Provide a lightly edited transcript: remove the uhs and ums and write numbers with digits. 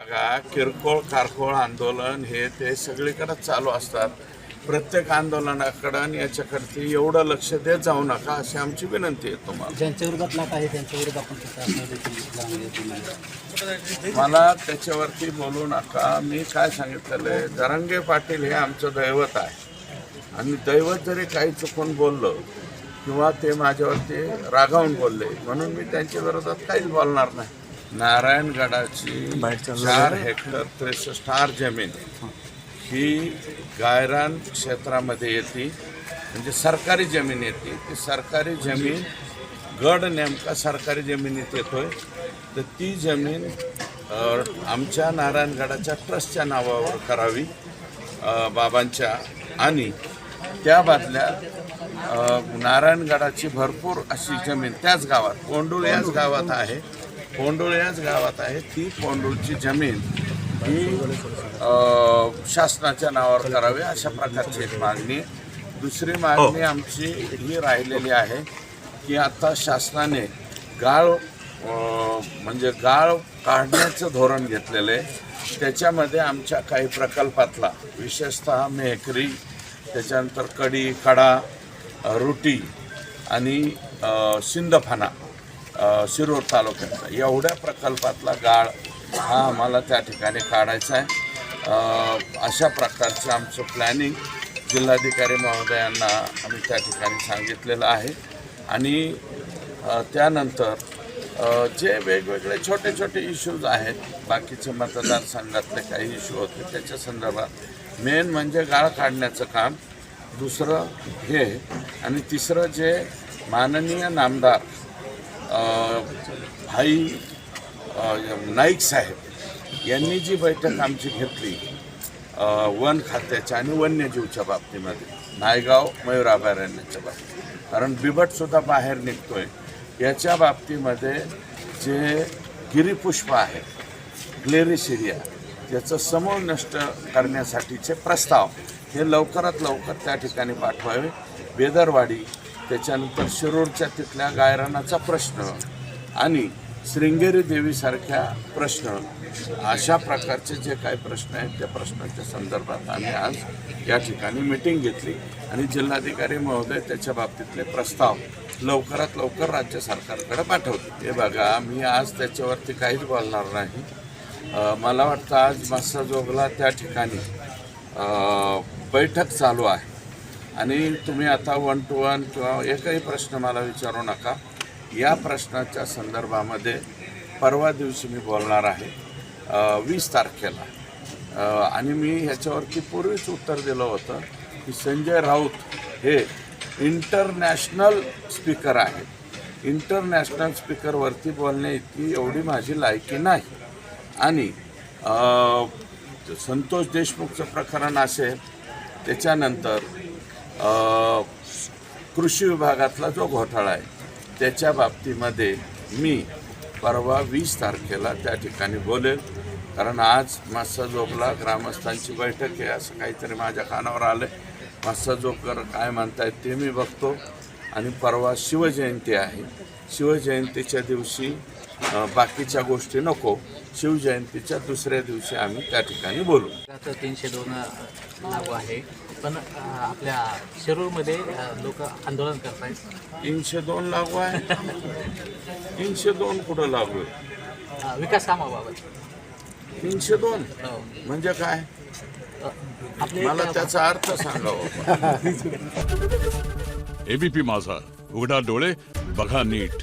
बघा, किरकोळ कारकोळ आंदोलन हे ते सगळीकडे चालू असतात. प्रत्येक आंदोलनाकडे आणि याच्याकडे एवढं लक्ष देत जाऊ नका अशी आमची विनंती आहे तुम्हाला. ज्यांच्या विरोधात लाट आहे त्यांच्या विरोधात आपण मला त्याच्यावरती बोलू नका. मी काय सांगितलेलं आहे, जरांगे पाटील हे आमचं दैवत आहे आणि दैवत जरी काही चुकून बोललं किंवा ते माझ्यावरती रागावून बोलले म्हणून मी त्यांच्या विरोधात काहीच बोलणार नाही. नारायणगडाची 4 हेक्टर 63 जमीन ही गायरान क्षेत्रामध्ये येते, म्हणजे सरकारी जमीन येते. ती सरकारी जमीन गड नेमका सरकारी जमिनीत येतोय, तर ती जमीन आमच्या नारायणगडाच्या ट्रस्टच्या नावावर करावी बाबांच्या, आणि त्या बदल्यात नारायणगडाची भरपूर अशी जमीन त्याच गावात कोंडूळ याच गावात आहे, ती कोंडूळची जमीन ही शासनाच्या नावावर करावी अशा प्रकारची एक मागणी. दुसरी मागणी आमची ही राहिलेली आहे की आता शासनाने गाळ काढण्याचं धोरण घेतलेलं आहे. त्याच्यामध्ये आमच्या काही प्रकल्पातला विशेषतः मेहकरी, त्याच्यानंतर कडी, कडा, रुटी आणि सिंदफाना शिरूर तालुक्यातला एवढ्या प्रकल्पातला गाळ हा आम्हाला त्या ठिकाणी काढायचा आहे. अशा प्रकारचं आमचं प्लॅनिंग जिल्हाधिकारी महोदयांना आम्ही त्या ठिकाणी सांगितलेलं आहे. आणि त्यानंतर जे वेगवेगळे छोटे छोटे इश्यूज आहेत, बाकीचे मतदारसंघातले काही इश्यू होते त्याच्या संदर्भात, मेन म्हणजे गाळ काढण्याचं काम, दुसरं हे, आणि तिसरं जे माननीय नामदार भाई नाईक साहेब यांनी जी बैठक आमची घेतली वन खात्याच्या आणि वन्यजीवच्या बाबतीमध्ये, नायगाव मयूर अभयारण्याच्या बाबतीत, कारण बिबटसुद्धा बाहेर निघतोय, याच्या बाबतीमध्ये जे गिरीपुष्प आहे ग्लेरिसिडिया याचं समूळ नष्ट करण्यासाठीचे प्रस्ताव हे लवकरात लवकर त्या ठिकाणी पाठवावे. बेदरवाडी, त्याच्यानंतर शिरूरच्या तिथल्या गायरानाचा प्रश्न आणि श्रृंगेरी देवीसारख्या प्रश्न, अशा प्रकारचे जे काही प्रश्न आहेत त्या प्रश्नांच्या संदर्भात आम्ही आज या ठिकाणी मीटिंग घेतली आणि जिल्हाधिकारी महोदय त्याच्या बाबतीतले प्रस्ताव लवकरात लवकर राज्य सरकारकडे पाठवते. हे बघा, मी आज त्याच्यावरती काहीच बोलणार नाही. मला वाटतं आज मस्साजोगला त्या ठिकाणी बैठक चालू आहे आणि तुम्ही आता 1 to 1 किंवा एकही प्रश्न मला विचारू नका. या प्रश्नाच्या संदर्भामध्ये परवा दिवशी मी बोलणार आहे 20 तारखेला, आणि मी ह्याच्यावरती पूर्वीच उत्तर दिलं होतं की संजय राऊत हे इंटरनॅशनल स्पीकर आहेत. इंटरनॅशनल स्पीकरवरती बोलण्या इतकी एवढी माझी लायकी नाही. आणि संतोष देशमुखचं प्रकरण असेल, त्याच्यानंतर कृषी विभागातला जो घोटाळा आहे त्याच्या बाबतीमध्ये मी परवा 20 तारखेला त्या ठिकाणी बोलेल. कारण आज मस्साजोगला ग्रामस्थांची बैठक आहे असं काहीतरी माझ्या कानावर आलं. मस्साजोगकर काय म्हणतायत ते मी बघतो. आणि परवा शिवजयंती आहे, शिवजयंतीच्या दिवशी बाकीच्या गोष्टी नको, शिवजयंतीच्या दुसऱ्या दिवशी आम्ही त्या ठिकाणी बोलू. 302 लागू आहे, पण आपल्या शिरूरमध्ये लोक आंदोलन करत आहेत. 302 लागू आहे? 302 कुठं लागू आहे? विकास कामाबाबत 302 म्हणजे काय? मला त्याचा अर्थ सांगावा. एबीपी माझा, उघडा डोळे बघा नीट.